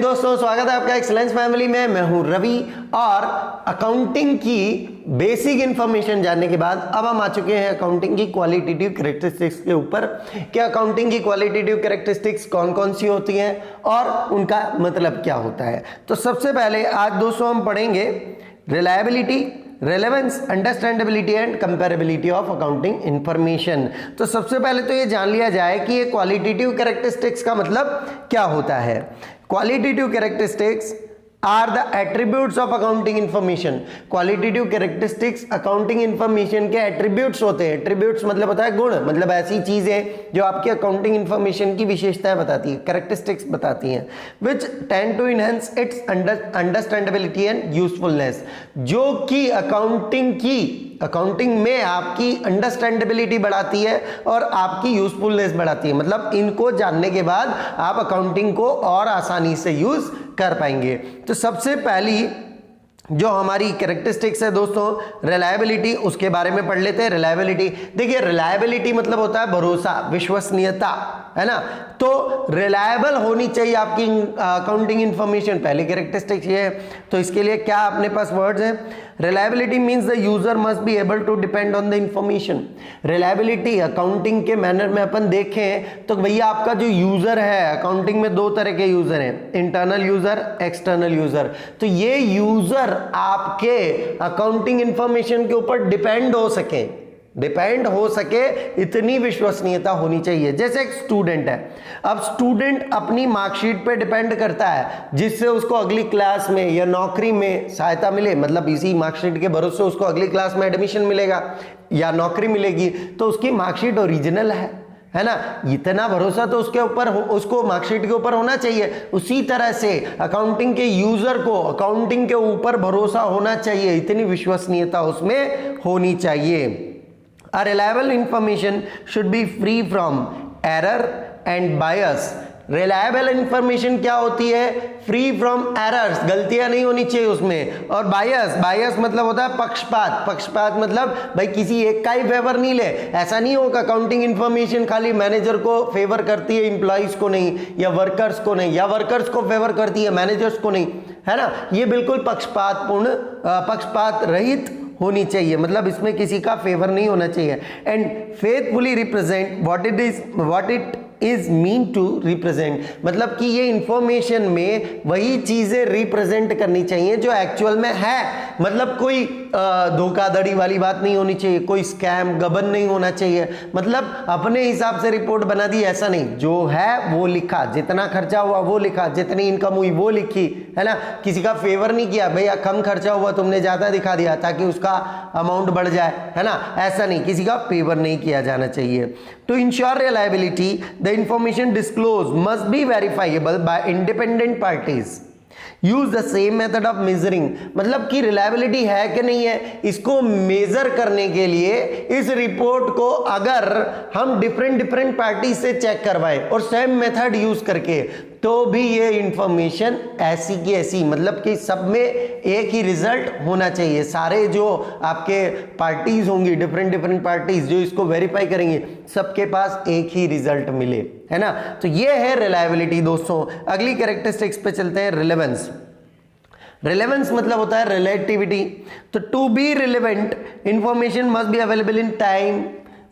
दोस्तों, स्वागत है आपका एक्सीलेंस फैमिली में। मैं हूं रवि और अकाउंटिंग की बेसिक इंफॉर्मेशन जानने के बाद अब हम आ चुके हैं अकाउंटिंग की क्वालिटेटिव कैरेक्टरिस्टिक्स के ऊपर कि अकाउंटिंग की क्वालिटेटिव कैरेक्टरिस्टिक्स कौन कौन सी होती हैं और उनका मतलब क्या होता है। तो सबसे पहले आज दोस्तों हम पढ़ेंगे reliability, relevance, understandability and comparability of accounting information. तो सबसे पहले तो ये जान लिया जाए कि ये क्वालिटेटिव कैरेक्टरिस्टिक्स का मतलब क्या होता है। Qualitative characteristics are the attributes of accounting information. Qualitative characteristics accounting information के एट्रीब्यूट्स होते हैं। एट्रीब्यूट्स मतलब होता है गुण, मतलब ऐसी चीजें जो आपकी अकाउंटिंग इंफॉर्मेशन की विशेषताएं बताती है, कैरेक्टरिस्टिक्स बताती हैं, which tend to enhance its understandability and usefulness. जो कि अकाउंटिंग में आपकी अंडरस्टैंडेबिलिटी बढ़ाती है और आपकी यूजफुलनेस बढ़ाती है। मतलब इनको जानने के बाद आप अकाउंटिंग को और आसानी से यूज कर पाएंगे। तो सबसे पहली जो हमारी कैरेक्टरिस्टिक्स है दोस्तों रिलायबिलिटी, उसके बारे में पढ़ लेते हैं। रिलायबिलिटी, देखिए रिलायबिलिटी मतलब होता है भरोसा, विश्वसनीयता, है ना। तो रिलायबल होनी चाहिए आपकी अकाउंटिंग इंफॉर्मेशन, पहली कैरेक्टरिस्टिक्स ये है। तो इसके लिए क्या अपने पास वर्ड्स हैं। Reliability means the user must be able to depend on the information. Reliability accounting के मैनर में अपन देखें तो भैया आपका जो यूजर है, अकाउंटिंग में दो तरह के यूजर हैं, इंटरनल यूजर, एक्सटर्नल यूजर। तो ये यूजर आपके अकाउंटिंग इंफॉर्मेशन के ऊपर डिपेंड हो सके इतनी विश्वसनीयता होनी चाहिए। जैसे एक स्टूडेंट है, अब स्टूडेंट अपनी मार्कशीट पे डिपेंड करता है जिससे उसको अगली क्लास में या नौकरी में सहायता मिले, मतलब इसी मार्कशीट के भरोसे उसको अगली क्लास में एडमिशन मिलेगा या नौकरी मिलेगी। तो उसकी मार्कशीट ओरिजिनल है ना, इतना भरोसा तो उसके ऊपर उसको मार्कशीट के ऊपर होना चाहिए। उसी तरह से अकाउंटिंग के यूजर को अकाउंटिंग के ऊपर भरोसा होना चाहिए, इतनी विश्वसनीयता उसमें होनी चाहिए। A reliable information should be free from error and bias. Reliable information क्या होती है? फ्री फ्रॉम एरर्स, गलतियां नहीं होनी चाहिए उसमें। और बायस मतलब होता है पक्षपात मतलब भाई किसी एक का ही फेवर नहीं ले। ऐसा नहीं होगा अकाउंटिंग इंफॉर्मेशन खाली मैनेजर को फेवर करती है, एम्प्लॉइज को नहीं, या वर्कर्स को नहीं, या वर्कर्स को फेवर करती है मैनेजर्स को नहीं, है ना। ये बिल्कुल पक्षपात रहित होनी चाहिए, मतलब इसमें किसी का फेवर नहीं होना चाहिए। And faithfully represent what it is mean to represent, मतलब कि ये इंफॉर्मेशन में वही चीजें रिप्रेजेंट करनी चाहिए जो एक्चुअल में है। मतलब कोई धोखाधड़ी वाली बात नहीं होनी चाहिए, कोई स्कैम गबन नहीं होना चाहिए, मतलब अपने हिसाब से रिपोर्ट बना दी, ऐसा नहीं। जो है वो लिखा, जितना खर्चा हुआ वो लिखा, जितनी इनकम हुई वो लिखी, है ना। किसी का फेवर नहीं किया, भैया कम खर्चा हुआ तुमने ज्यादा दिखा दिया ताकि उसका अमाउंट बढ़ जाए, है ना। ऐसा नहीं, किसी का फेवर नहीं किया जाना चाहिए। To ensure reliability the information disclosed must be verifiable by independent parties. Use the same method of measuring, मतलब कि रिलायबिलिटी है कि नहीं है, इसको मेजर करने के लिए इस रिपोर्ट को अगर हम डिफरेंट पार्टी से चेक करवाएं और सेम मेथड यूज करके, तो भी ये इंफॉर्मेशन ऐसी की ऐसी, मतलब कि सब में एक ही रिजल्ट होना चाहिए। सारे जो आपके पार्टीज होंगी, डिफरेंट पार्टीज जो इसको वेरीफाई करेंगे, सबके पास एक ही रिजल्ट मिले, है ना। तो ये है रिलायबिलिटी दोस्तों। अगली कैरेक्टरिस्टिक्स पे चलते हैं, रिलेवेंस। रिलेवेंस मतलब होता है रिलेटिविटी। तो to be relevant information must be available in time.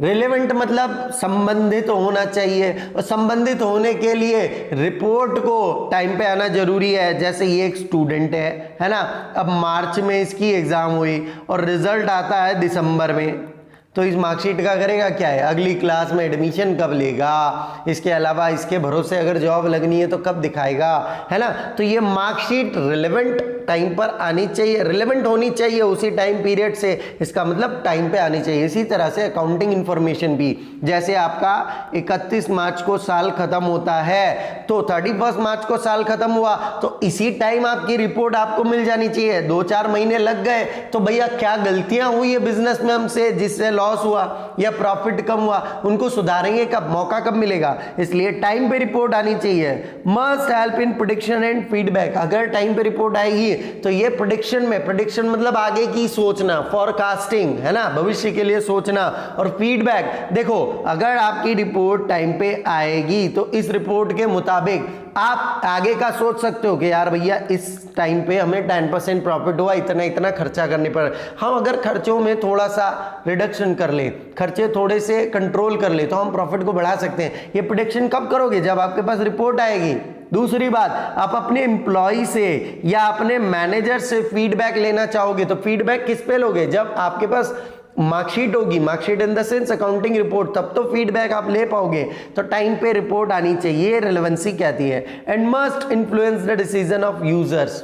Relevant मतलब संबंधित होना चाहिए, और संबंधित होने के लिए रिपोर्ट को टाइम पे आना जरूरी है। जैसे ये एक स्टूडेंट है ना, अब मार्च में इसकी एग्जाम हुई और रिजल्ट आता है दिसंबर में, तो इस मार्कशीट का करेगा क्या है, अगली क्लास में एडमिशन कब लेगा, इसके अलावा इसके भरोसे अगर जॉब लगनी है तो कब दिखाएगा, है ना। तो ये मार्कशीट रिलेवेंट टाइम पर आनी चाहिए, रिलेवेंट होनी चाहिए उसी टाइम पीरियड से, इसका मतलब टाइम पे आनी चाहिए। इसी तरह से अकाउंटिंग इंफॉर्मेशन भी, जैसे आपका 31 मार्च को साल खत्म होता है, तो 31 मार्च को साल खत्म हुआ तो इसी टाइम आपकी रिपोर्ट आपको मिल जानी चाहिए। 2-4 महीने लग गए तो भैया क्या गलतियां हुई है बिजनेस में हमसे जिससे लॉस हुआ या प्रॉफिट कम हुआ, उनको सुधारेंगे कब, मौका कब मिलेगा। इसलिए टाइम पे रिपोर्ट आनी चाहिए। Must help in prediction and feedback, अगर टाइम पे रिपोर्ट आएगी तो ये प्रेडिक्शन में, प्रेडिक्शन मतलब आगे की सोचना, फॉरकास्टिंग है ना, भविष्य के लिए सोचना। और फीडबैक, देखो अगर आपकी रिपोर्ट टाइम पे आएगी तो इस रिपोर्ट के मुताबिक आप आगे का सोच सकते हो कि यार भैया इस टाइम पे हमें 10% प्रॉफिट हुआ, इतना इतना खर्चा करने पर हम अगर खर्चों में थोड़ा सा रिडक्शन कर ले, खर्चे थोड़े से कंट्रोल कर ले तो हम प्रॉफिट को बढ़ा सकते हैं। ये प्रेडिक्शन कब करोगे? जब आपके पास रिपोर्ट आएगी। दूसरी बात, आप अपने एम्प्लॉय से या अपने मैनेजर से फीडबैक लेना चाहोगे तो फीडबैक किस पे लोगे? जब आपके पास मार्कशीट होगी, marksheet in the sense accounting report, तब तो फीडबैक आप ले पाओगे। तो टाइम पे रिपोर्ट आनी चाहिए, रिलेवेंसी कहती है। And must influence the decision of users,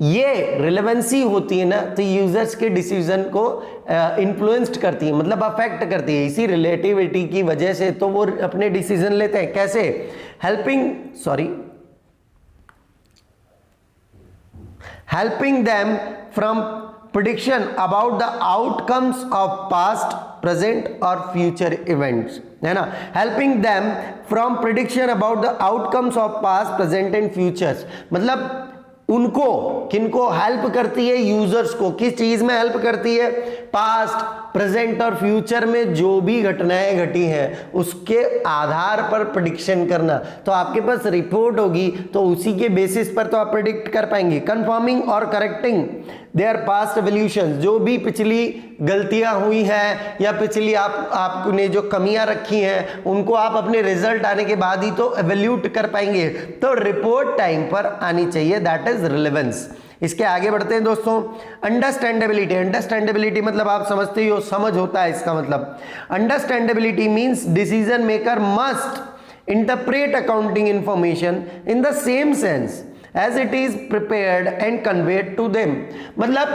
ये रिलेवेंसी होती है ना, तो यूजर्स के डिसीजन को इन्फ्लुएंस्ड करती है, मतलब अफेक्ट करती है। इसी रिलेटिविटी की वजह से तो वो अपने डिसीजन लेते हैं। कैसे? helping them from prediction about the outcomes of past, present or future events, है ना। helping them from prediction about the outcomes of past, present and futures, मतलब उनको, किनको हेल्प करती है? यूजर्स को। किस चीज में हेल्प करती है? पास्ट, प्रेजेंट और फ्यूचर में जो भी घटनाएं घटी हैं उसके आधार पर प्रेडिक्शन करना। तो आपके पास रिपोर्ट होगी तो उसी के बेसिस पर तो आप प्रेडिक्ट कर पाएंगे। कंफर्मिंग और करेक्टिंग देयर पास्ट एवोल्यूशन, जो भी पिछली गलतियां हुई हैं या पिछली आपने जो कमियां रखी हैं उनको आप अपने रिजल्ट आने के बाद ही तो एवोल्यूट कर पाएंगे। तो रिपोर्ट टाइम पर आनी चाहिए, दैट इज रिलेवेंस। इसके आगे बढ़ते हैं दोस्तों। अंडरस्टैंडेबिलिटी, अंडरस्टैंडेबिलिटी मतलब आप समझते ही हो, समझ होता है इसका मतलब। Understandability means decision maker must interpret accounting information in the same sense as it is prepared and conveyed to them, मतलब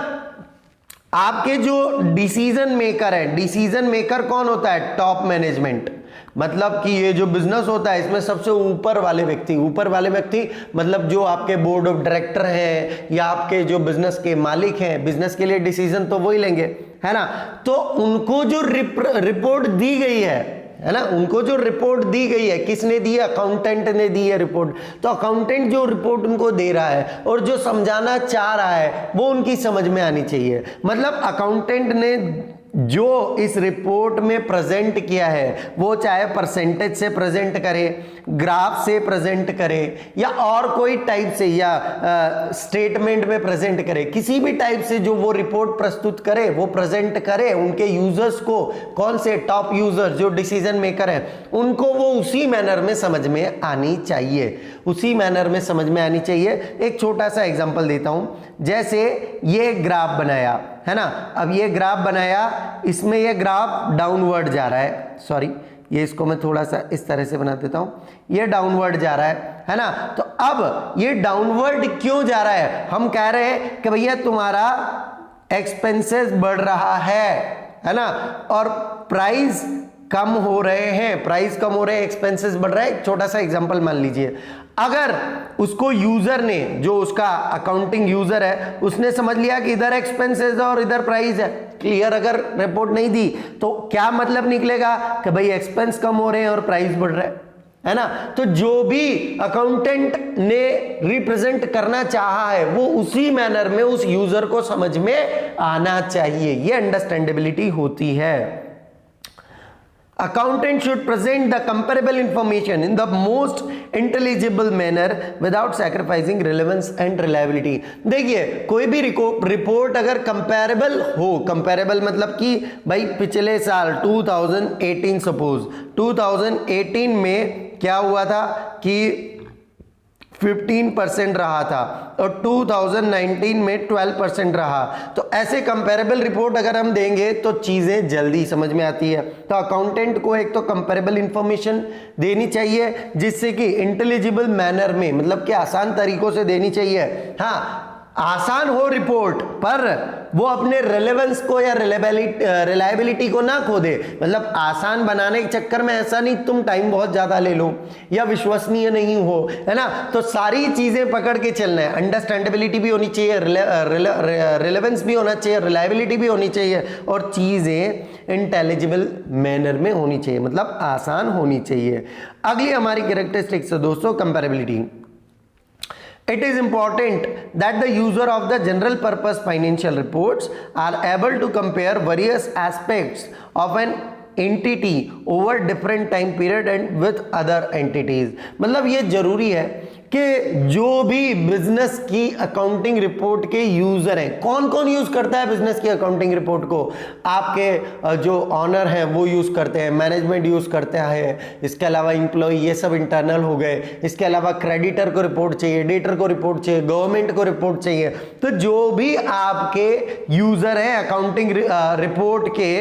आपके जो डिसीजन मेकर है, डिसीजन मेकर कौन होता है? टॉप मैनेजमेंट, मतलब कि ये जो बिजनेस होता है इसमें सबसे ऊपर वाले व्यक्ति मतलब जो आपके बोर्ड ऑफ डायरेक्टर हैं या आपके जो बिजनेस के मालिक हैं, बिजनेस के लिए डिसीजन तो वही लेंगे, है ना। तो उनको जो रिपोर्ट दी गई है ना, उनको जो रिपोर्ट दी गई है, किसने दी है? अकाउंटेंट ने दी है रिपोर्ट। तो अकाउंटेंट जो रिपोर्ट उनको दे रहा है और जो समझाना चाह रहा है वो उनकी समझ में आनी चाहिए। मतलब अकाउंटेंट ने जो इस रिपोर्ट में प्रेजेंट किया है वो चाहे परसेंटेज से प्रेजेंट करे, ग्राफ से प्रेजेंट करे या और कोई टाइप से या स्टेटमेंट में प्रेजेंट करे, किसी भी टाइप से जो वो रिपोर्ट प्रस्तुत करे वो प्रेजेंट करे उनके यूजर्स को, कौन से? टॉप यूजर्स जो डिसीजन मेकर है, उनको वो उसी मैनर में समझ में आनी चाहिए, उसी मैनर में समझ में आनी चाहिए। एक छोटा सा एग्जांपल देता हूं, जैसे ये ग्राफ बनाया है ना, अब ये ग्राफ बनाया, इसमें ये ग्राफ डाउनवर्ड जा रहा है, सॉरी ये इसको मैं थोड़ा सा इस तरह से बना देता हूं, ये डाउनवर्ड जा रहा है ना। तो अब ये डाउनवर्ड क्यों जा रहा है? हम कह रहे हैं कि भैया तुम्हारा एक्सपेंसेस बढ़ रहा है ना, और प्राइस कम हो रहे हैं, प्राइस कम हो रहे हैं, एक्सपेंसेस बढ़ रहा है। एक छोटा सा एग्जांपल मान लीजिए, अगर उसको यूजर ने, जो उसका अकाउंटिंग यूजर है, उसने समझ लिया कि इधर एक्सपेंसेस है और इधर प्राइस है, क्लियर अगर रिपोर्ट नहीं दी तो क्या मतलब निकलेगा कि भाई एक्सपेंस कम हो रहे हैं और प्राइस बढ़ रहा है ना। तो जो भी अकाउंटेंट ने रिप्रेजेंट करना चाहा है वो उसी मैनर में उस यूजर को समझ में आना चाहिए, ये अंडरस्टैंडेबिलिटी होती है। Accountant should present the comparable information in the most intelligible manner without sacrificing relevance and reliability। देखिए कोई भी रिपोर्ट अगर कंपैरेबल हो, कंपैरेबल मतलब कि भाई पिछले साल 2018, सपोज 2018 में क्या हुआ था कि 15% रहा था और 2019 में 12% रहा, तो ऐसे कंपैरेबल रिपोर्ट अगर हम देंगे तो चीजें जल्दी समझ में आती है। तो अकाउंटेंट को एक तो कंपैरेबल इंफॉर्मेशन देनी चाहिए जिससे कि इंटेलिजिबल मैनर में, मतलब कि आसान तरीकों से देनी चाहिए। हाँ, आसान हो रिपोर्ट पर वो अपने रेलेवेंस को या रिलायबिलिटी को ना खो दे, मतलब आसान बनाने के चक्कर में ऐसा नहीं तुम टाइम बहुत ज्यादा ले लो या विश्वसनीय नहीं हो, है ना। तो सारी चीजें पकड़ के चलना है, अंडरस्टैंडेबिलिटी भी होनी चाहिए, रिलेवेंस भी होना चाहिए, रिलायबिलिटी भी होनी चाहिए और चीजें इंटेलिजिबल मैनर में होनी चाहिए, मतलब आसान होनी चाहिए। अगली हमारी कैरेक्टरिस्टिक्स है दोस्तों कंपैरेबिलिटी। It is important that the user of the general purpose financial reports are able to compare various aspects of an entity over different time period and with other entities। मतलब ये जरूरी है कि जो भी बिजनेस की अकाउंटिंग रिपोर्ट के user हैं, कौन कौन यूज करता है बिजनेस की अकाउंटिंग रिपोर्ट को? आपके जो ऑनर हैं वो यूज करते हैं, मैनेजमेंट यूज करता है, इसके अलावा इंप्लॉय, ये सब इंटरनल हो गए। इसके अलावा क्रेडिटर को रिपोर्ट चाहिए, डेटर को रिपोर्ट चाहिए, गवर्नमेंट को रिपोर्ट चाहिए। तो जो भी आपके यूजर हैं अकाउंटिंग रिपोर्ट के,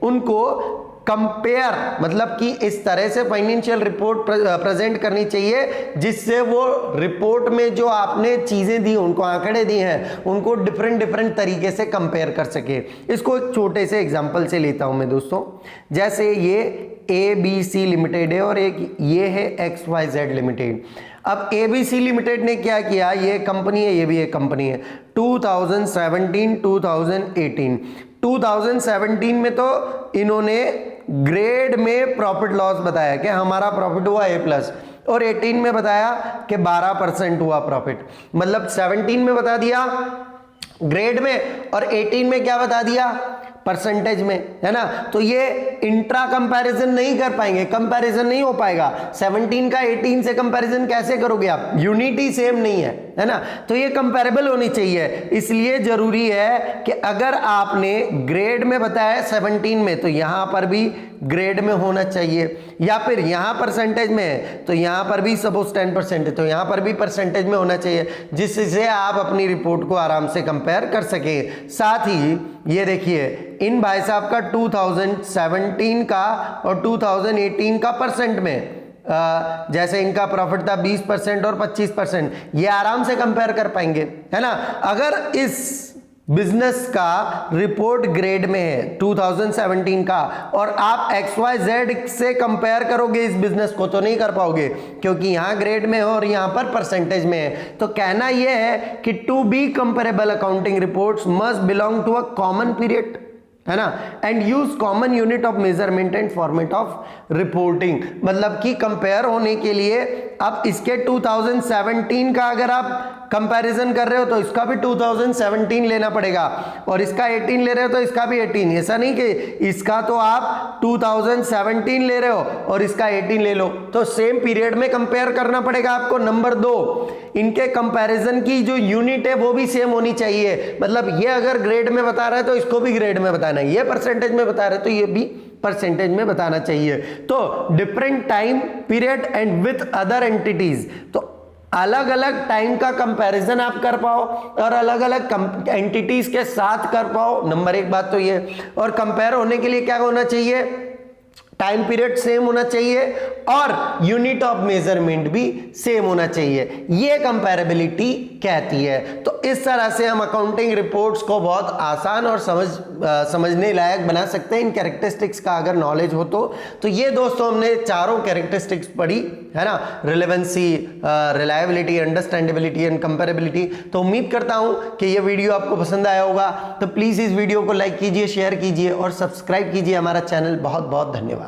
उनको कंपेयर मतलब कि इस तरह से फाइनेंशियल रिपोर्ट प्रेजेंट करनी चाहिए जिससे वो रिपोर्ट में जो आपने चीजें दी, उनको आंकड़े दिए हैं, उनको डिफरेंट तरीके से कंपेयर कर सके। इसको एक छोटे से एग्जांपल से लेता हूं मैं दोस्तों। जैसे ये ABC लिमिटेड है और एक ये है XYZ लिमिटेड। अब ABC लिमिटेड ने क्या किया, ये कंपनी है, ये भी एक कंपनी है। 2017 2018 2017 में तो इन्होंने ग्रेड में प्रॉफिट लॉस बताया कि हमारा प्रॉफिट हुआ A+, और 18 में बताया कि 12% हुआ प्रॉफिट। मतलब 17 में बता दिया ग्रेड में और 18 में क्या बता दिया, परसेंटेज में, है ना। तो ये इंट्रा कंपैरिजन नहीं कर पाएंगे, कंपैरिजन नहीं हो पाएगा। 17 का 18 से कंपैरिजन कैसे करोगे आप? यूनिटी सेम नहीं है ना। तो ये कंपैरेबल होनी चाहिए। इसलिए जरूरी है कि अगर आपने ग्रेड में बताया 17 में, तो यहां पर भी ग्रेड में होना चाहिए, या फिर यहां परसेंटेज में है तो यहां पर भी सपोज 10% है तो यहां पर भी परसेंटेज में होना चाहिए, जिससे आप अपनी रिपोर्ट को आराम से कंपेयर कर सके। साथ ही ये देखिए, इन भाई साहब का 2017 का और 2018 का परसेंट में, जैसे इनका प्रॉफिट था 20% और 25%, ये आराम से कंपेयर कर पाएंगे, है ना। अगर इस बिजनेस का रिपोर्ट ग्रेड में है 2017 का और आप XYZ से कंपेयर करोगे इस बिजनेस को, तो नहीं कर पाओगे, क्योंकि यहां ग्रेड में है और यहां पर परसेंटेज में है। तो कहना यह है कि to be comparable accounting reports must belong to a common period, है ना, and use common unit of measurement and format of reporting. मतलब कि कंपेयर होने के लिए अब इसके 2017 का अगर आप कंपैरिजन कर रहे हो तो इसका भी 2017 लेना पड़ेगा, और इसका 18 ले रहे हो तो इसका भी 18। ऐसा नहीं कि इसका तो आप 2017 ले रहे हो और इसका 18 ले लो, तो सेम पीरियड में कंपेयर करना पड़ेगा आपको। नंबर 2, इनके कंपैरिजन की जो यूनिट है वो भी सेम होनी चाहिए। मतलब ये अगर ग्रेड में बता रहा है तो इसको भी ग्रेड में बताना है, ये परसेंटेज में बता रहे हैं तो ये भी परसेंटेज में बताना चाहिए। तो different time period and with other entities, तो अलग अलग टाइम का कंपैरिजन आप कर पाओ और अलग अलग एंटिटीज के साथ कर पाओ। नंबर 1 बात तो ये। और कंपेयर होने के लिए क्या होना चाहिए, टाइम पीरियड सेम होना चाहिए और यूनिट ऑफ मेजरमेंट भी सेम होना चाहिए, ये कंपैरेबिलिटी कहती है। तो इस तरह से हम अकाउंटिंग रिपोर्ट्स को बहुत आसान और समझने लायक बना सकते हैं, इन कैरेक्टरिस्टिक्स का अगर नॉलेज हो तो ये दोस्तों हमने चारों कैरेक्टरिस्टिक्स पढ़ी, है ना, रिलेवेंसी, रिलायबिलिटी, अंडरस्टैंडेबिलिटी एंड कंपैरेबिलिटी। तो उम्मीद करता हूं कि ये वीडियो आपको पसंद आया होगा। तो प्लीज इस वीडियो को लाइक कीजिए, शेयर कीजिए और सब्सक्राइब कीजिए हमारा चैनल। बहुत बहुत धन्यवाद।